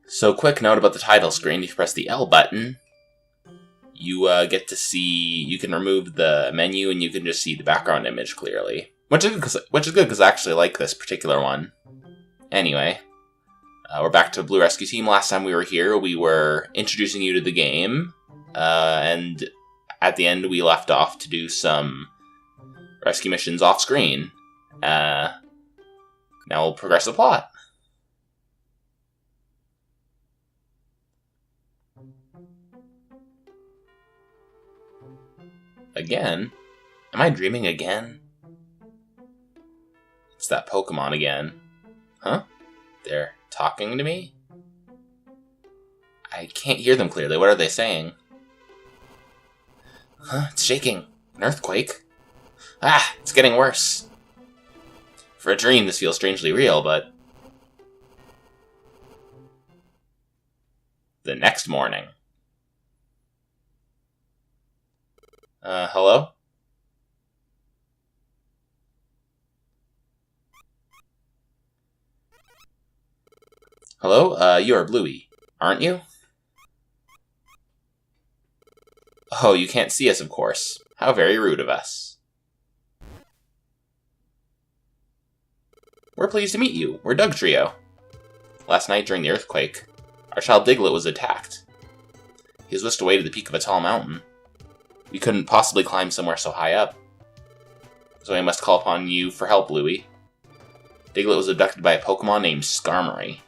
So, quick note about the title screen. If you press the L button, you get to see, you can remove the menu and you can just see the background image clearly. Which is good because I actually like this particular one. Anyway, we're back to Blue Rescue Team. Last time we were here, we were introducing you to the game. And at the end, we left off to do some rescue missions off screen. Now we'll progress the plot. Again? Am I dreaming again? It's that Pokemon again. Huh? They're talking to me? I can't hear them clearly. What are they saying? Huh? It's shaking. An earthquake? Ah! It's getting worse. For a dream, this feels strangely real, but... The next morning. Hello? Hello? You are Bluey, aren't you? Oh, you can't see us, of course. How very rude of us. We're pleased to meet you. We're Doug Trio. Last night during the earthquake, our child Diglett was attacked. He was whisked away to the peak of a tall mountain. We couldn't possibly climb somewhere so high up, so I must call upon you for help, Bluey. Diglett was abducted by a Pokemon named Skarmory.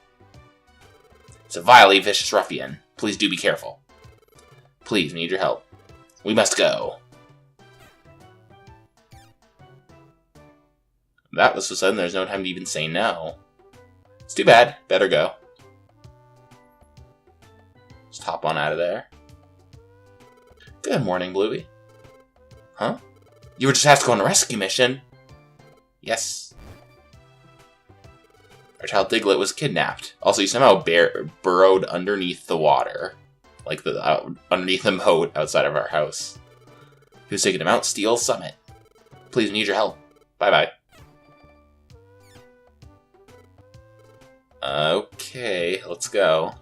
It's a vilely vicious ruffian. Please do be careful. Please, we need your help. We must go. That was so sudden there's no time to even say no. It's too bad. Better go. Just hop on out of there. Good morning, Bluey. Huh? You were just asked to go on a rescue mission? Yes. Our child Diglett was kidnapped. Also, he somehow burrowed underneath the water. Like underneath the moat outside of our house. He was taken to Mt.Steel summit. Please, we need your help. Bye-bye. Okay, let's go.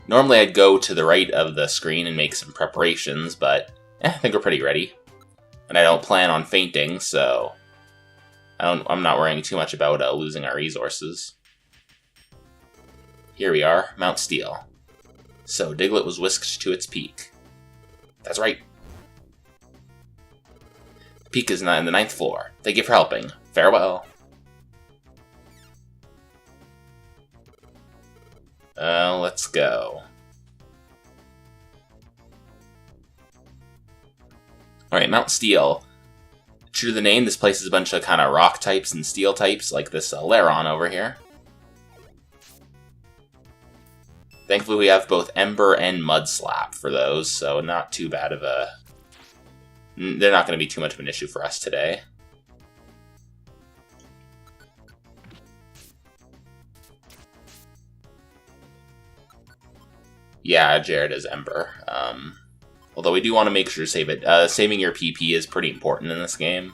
Normally I'd go to the right of the screen and make some preparations, but I think we're pretty ready. And I don't plan on fainting, so I'm not worrying too much about losing our resources. Here we are, Mt.Steel. So, Diglett was whisked to its peak. That's right. The peak is in the 9th floor. Thank you for helping. Farewell. Let's go. Alright, Mt.Steel. True to the name, this place is a bunch of kind of rock types and steel types, like this Laron over here. Thankfully, we have both Ember and Mud Slap for those, so not too bad of a... They're not going to be too much of an issue for us today. Yeah, Jared is Ember. Although we do want to make sure to save it. Saving your PP is pretty important in this game.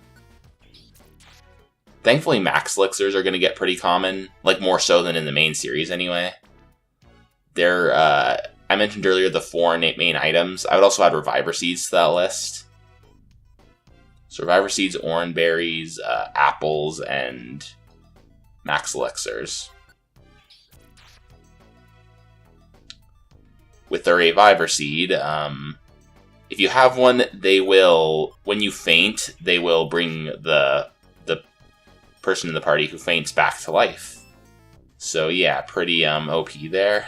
Thankfully, Max Elixirs are going to get pretty common. Like, more so than in the main series, anyway. They're, I mentioned earlier the 4 main items. I would also add Reviver Seeds to that list. So Reviver Seeds, Orange Berries, Apples, and Max Elixirs. With the Reviver Seed, if you have one, they will, when you faint, they will bring the person in the party who faints back to life. So yeah, pretty OP there.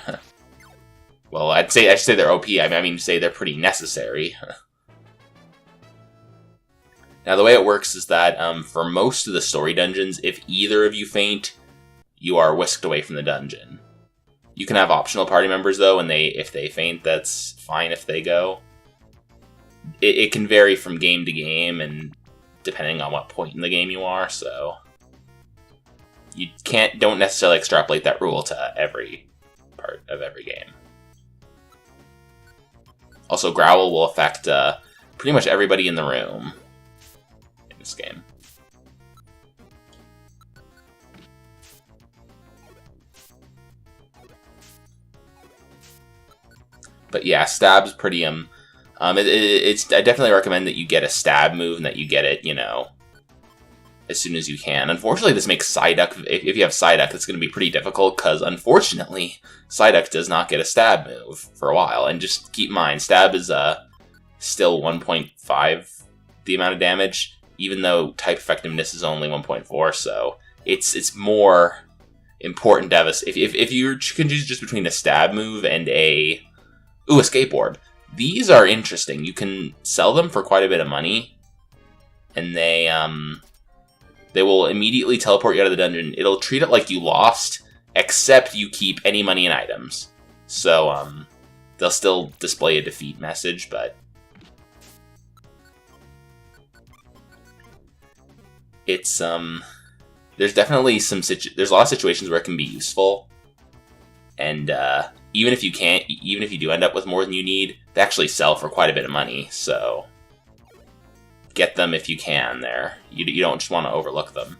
Well, I should say they're OP. I mean, say they're pretty necessary. Now, the way it works is that for most of the story dungeons, if either of you faint, you are whisked away from the dungeon. You can have optional party members, though, and if they faint, that's fine if they go. It can vary from game to game, and depending on what point in the game you are, so... You don't necessarily extrapolate that rule to every part of every game. Also, Growl will affect pretty much everybody in the room in this game. But yeah, stab's pretty, it's I definitely recommend that you get a stab move and that you get it, you know, as soon as you can. Unfortunately, this makes Psyduck, if you have Psyduck, it's going to be pretty difficult, because unfortunately, Psyduck does not get a stab move for a while. And just keep in mind, stab is still 1.5 the amount of damage, even though type effectiveness is only 1.4, so it's more important to have a, if you can choose just between a stab move and a escape orb. These are interesting. You can sell them for quite a bit of money, and they will immediately teleport you out of the dungeon. It'll treat it like you lost, except you keep any money and items. So they'll still display a defeat message, but it's there's definitely there's a lot of situations where it can be useful, and even if you do end up with more than you need, they actually sell for quite a bit of money, so get them if you can there. You don't just want to overlook them.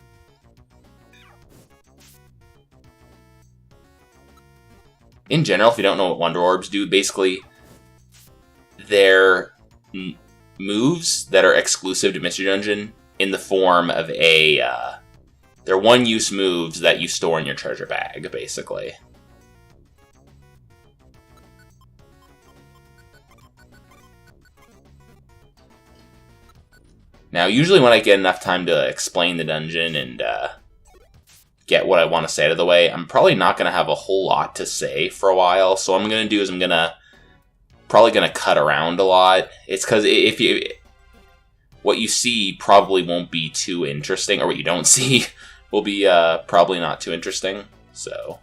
In general, if you don't know what Wonder Orbs do, basically they're moves that are exclusive to Mystery Dungeon in the form of they're one-use moves that you store in your treasure bag, basically. Now, usually when I get enough time to explain the dungeon and get what I want to say out of the way, I'm probably not going to have a whole lot to say for a while. So what I'm going to do is I'm probably going to cut around a lot. It's because what you see probably won't be too interesting, or what you don't see will be probably not too interesting. So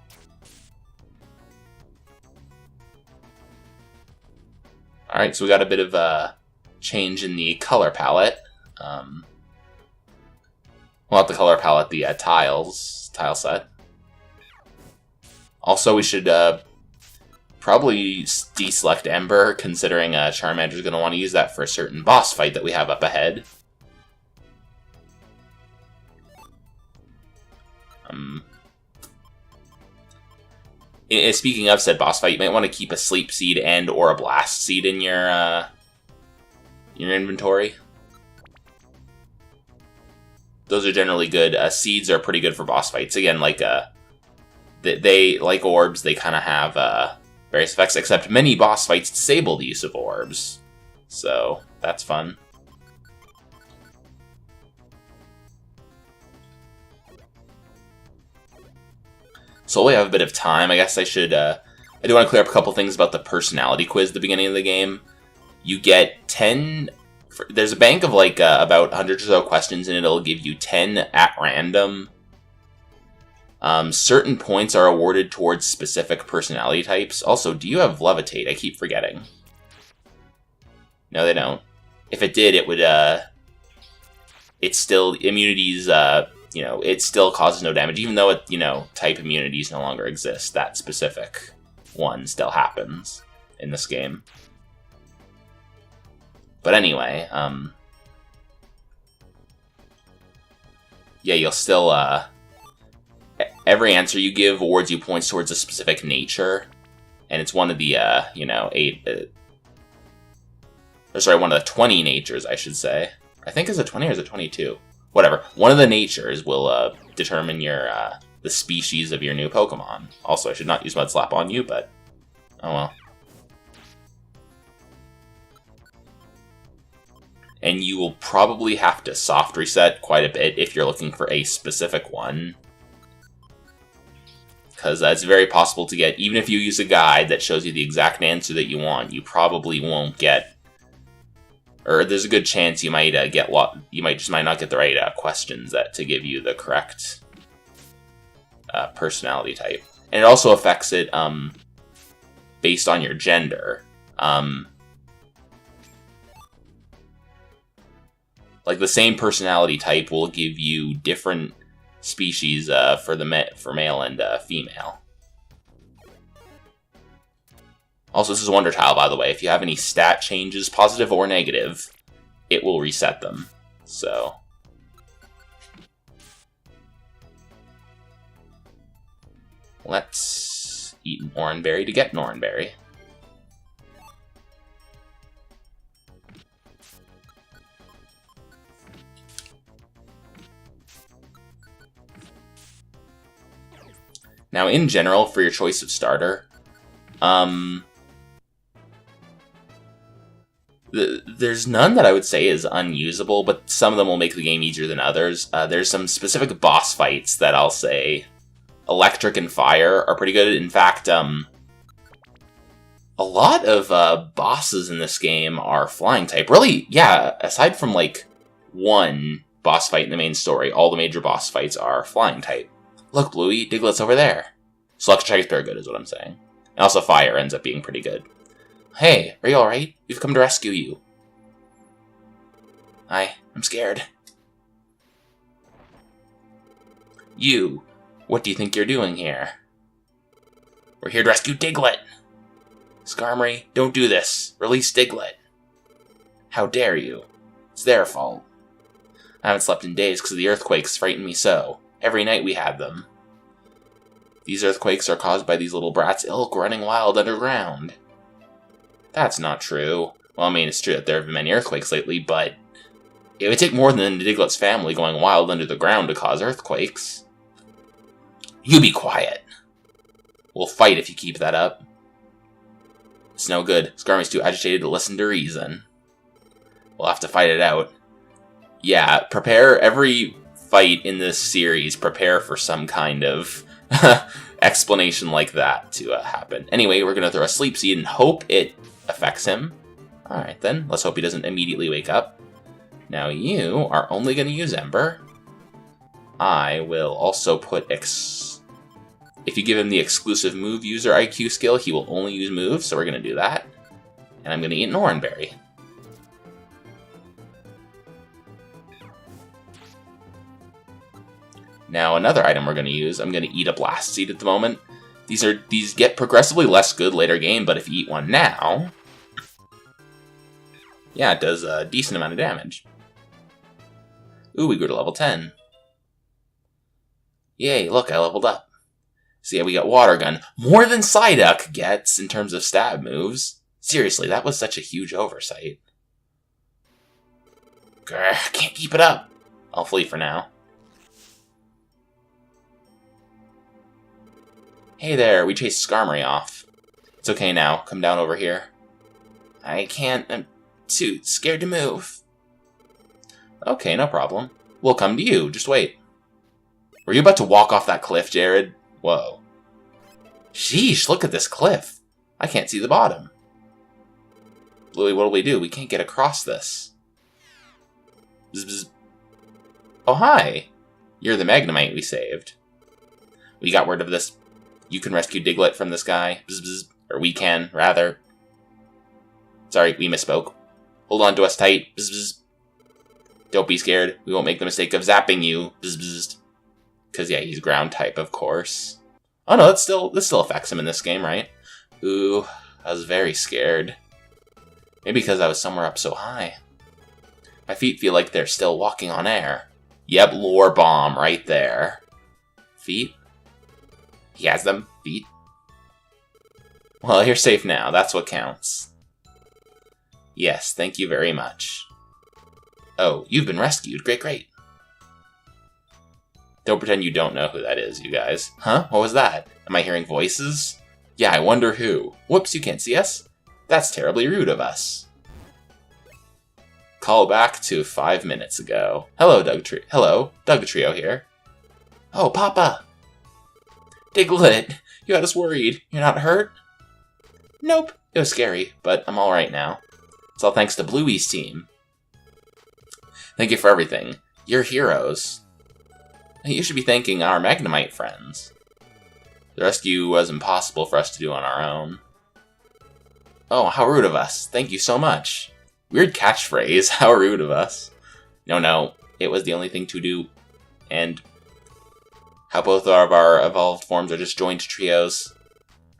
alright, so we got a bit of a change in the color palette. Well, not the color palette, the tile set. Also, we should probably deselect Ember, considering Charmander's going to want to use that for a certain boss fight that we have up ahead. Speaking of said boss fight, you might want to keep a Sleep Seed and or a Blast Seed in your inventory. Those are generally good. Seeds are pretty good for boss fights. Again, like they like orbs, they kind of have various effects, except many boss fights disable the use of orbs. So that's fun. So we have a bit of time. I guess I should. I do want to clear up a couple things about the personality quiz at the beginning of the game. You get 10. There's a bank of like about 100 or so questions, and it'll give you 10 at random. Certain points are awarded towards specific personality types. Also, do you have Levitate? I keep forgetting. No, they don't. If it did, it would. It's still immunities. It still causes no damage, even though type immunities no longer exist. That specific one still happens in this game. But anyway, yeah, you'll still, every answer you give awards you points towards a specific nature, and it's one of the, one of the 20 natures, I should say. I think is it 20 or is it 22? Whatever. One of the natures will, determine the species of your new Pokemon. Also, I should not use Mud Slap on you, but, oh well. And you will probably have to soft reset quite a bit if you're looking for a specific one. Because it's very possible to get, even if you use a guide that shows you the exact answer that you want, you probably won't get, or there's a good chance you might might not get the right questions to give you the correct personality type. And it also affects it based on your gender. Like the same personality type will give you different species for male and female. Also, this is Wonder Tile, by the way. If you have any stat changes, positive or negative, it will reset them. So let's eat an Oranberry to get an Oranberry. Now, in general, for your choice of starter, there's none that I would say is unusable, but some of them will make the game easier than others. There's some specific boss fights that I'll say electric and fire are pretty good. In fact, a lot of bosses in this game are flying type. Really, yeah, aside from like one boss fight in the main story, all the major boss fights are flying type. Look, Bluey, Diglett's over there. So electric types are good is what I'm saying. And also fire ends up being pretty good. Hey, are you alright? We've come to rescue you. I'm scared. You, what do you think you're doing here? We're here to rescue Diglett. Skarmory, don't do this. Release Diglett. How dare you? It's their fault. I haven't slept in days because the earthquakes frighten me so. Every night we have them. These earthquakes are caused by these little brats ilk running wild underground. That's not true. Well, I mean, it's true that there have been many earthquakes lately, but it would take more than Diglett's family going wild under the ground to cause earthquakes. You be quiet. We'll fight if you keep that up. It's no good. Skarmory's too agitated to listen to reason. We'll have to fight it out. Yeah, prepare every fight in this series. Prepare for some kind of explanation like that to happen. Anyway, we're going to throw a sleep seed and hope it affects him. Alright then, let's hope he doesn't immediately wake up. Now you are only going to use Ember. I will also put if you give him the exclusive move user IQ skill, he will only use moves, so we're going to do that. And I'm going to eat an Oran Berry. Now another item we're going to use, I'm going to eat a Blast Seed at the moment. These get progressively less good later game, but if you eat one now, yeah, it does a decent amount of damage. Ooh, we grew to level 10. Yay, look, I leveled up. So yeah, we got Water Gun. More than Psyduck gets in terms of stab moves. Seriously, that was such a huge oversight. Grr, can't keep it up. I'll flee for now. Hey there, we chased Skarmory off. It's okay now, come down over here. I can't, I'm too scared to move. Okay, no problem. We'll come to you, just wait. Were you about to walk off that cliff, Jared? Whoa. Sheesh, look at this cliff. I can't see the bottom. Bluey, what'll we do? We can't get across this. Bzz, bzz. Oh, hi. You're the Magnemite we saved. We got word of this. You can rescue Diglett from this guy. Bzz, bzz. Or we can, rather. Sorry, we misspoke. Hold on to us tight. Bzz, bzz. Don't be scared. We won't make the mistake of zapping you. Bzz, bzz. Because, yeah, he's ground type, of course. Oh, no, this still affects him in this game, right? Ooh, I was very scared. Maybe because I was somewhere up so high. My feet feel like they're still walking on air. Yep, lore bomb right there. Feet? He has them? Feet? Well, you're safe now. That's what counts. Yes, thank you very much. Oh, you've been rescued. Great, great. Don't pretend you don't know who that is, you guys. Huh? What was that? Am I hearing voices? Yeah, I wonder who. Whoops, you can't see us? That's terribly rude of us. Call back to 5 minutes ago. Hello, Doug Trio here. Oh, Papa! Diglett, you had us worried. You're not hurt? Nope, it was scary, but I'm alright now. It's all thanks to Bluey's team. Thank you for everything. You're heroes. You should be thanking our Magnemite friends. The rescue was impossible for us to do on our own. Oh, how rude of us. Thank you so much. Weird catchphrase. How rude of us. No, it was the only thing to do. And how both of our evolved forms are disjoint trios.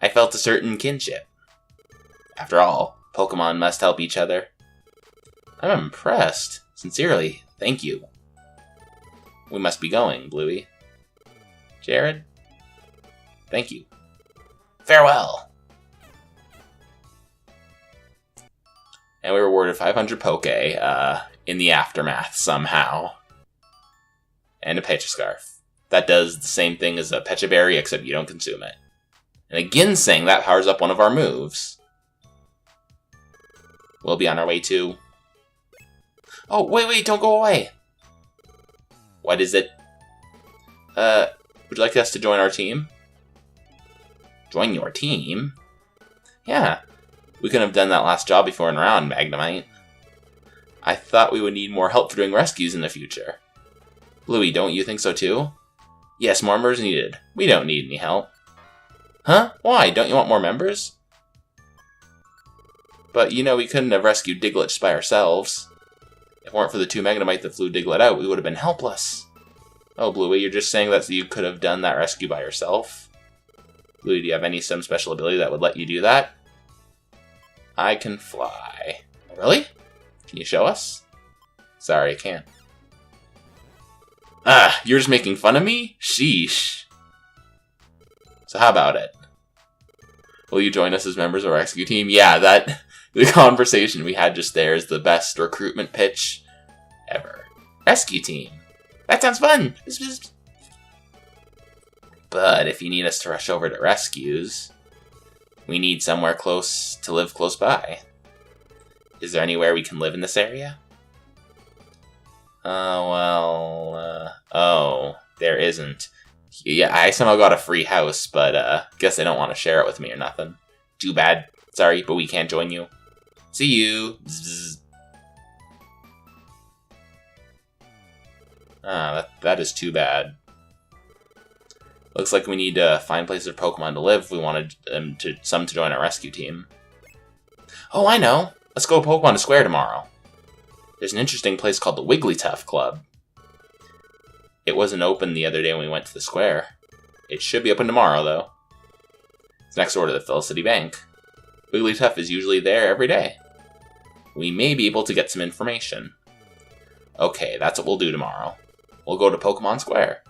I felt a certain kinship. After all, Pokemon must help each other. I'm impressed. Sincerely, thank you. We must be going, Bluey. Jared? Thank you. Farewell! And we rewarded 500 Poke in the aftermath somehow. And a Pecha Scarf. That does the same thing as a Pecha Berry, except you don't consume it. And a Ginseng, that powers up one of our moves. We'll be on our way too. Oh, wait, don't go away! What is it? Would you like us to join our team? Join your team? Yeah, we couldn't have done that last job before in round, Magnemite. I thought we would need more help for doing rescues in the future. Bluey, don't you think so too? Yes, more members needed. We don't need any help. Huh? Why? Don't you want more members? But, you know, we couldn't have rescued Diglett just by ourselves. If it weren't for the 2 Magnemite that flew Diglett out, we would have been helpless. Oh, Bluey, you're just saying that so you could have done that rescue by yourself? Bluey, do you have some special ability that would let you do that? I can fly. Really? Can you show us? Sorry, I can't. Ah, you're just making fun of me? Sheesh. So how about it? Will you join us as members of our rescue team? Yeah, the conversation we had just there is the best recruitment pitch ever. Rescue team. That sounds fun! But if you need us to rush over to rescues, we need somewhere to live close by. Is there anywhere we can live in this area? There isn't. Yeah, I somehow got a free house, but guess they don't want to share it with me or nothing. Too bad. Sorry, but we can't join you. See you! Zzz. That is too bad. Looks like we need to find places for Pokemon to live if we wanted some to join our rescue team. Oh, I know! Let's go to Pokemon Square tomorrow. There's an interesting place called the Wigglytuff Club. It wasn't open the other day when we went to the square. It should be open tomorrow, though. It's next door to the Felicity Bank. Wigglytuff is usually there every day. We may be able to get some information. Okay, that's what we'll do tomorrow. We'll go to Pokemon Square.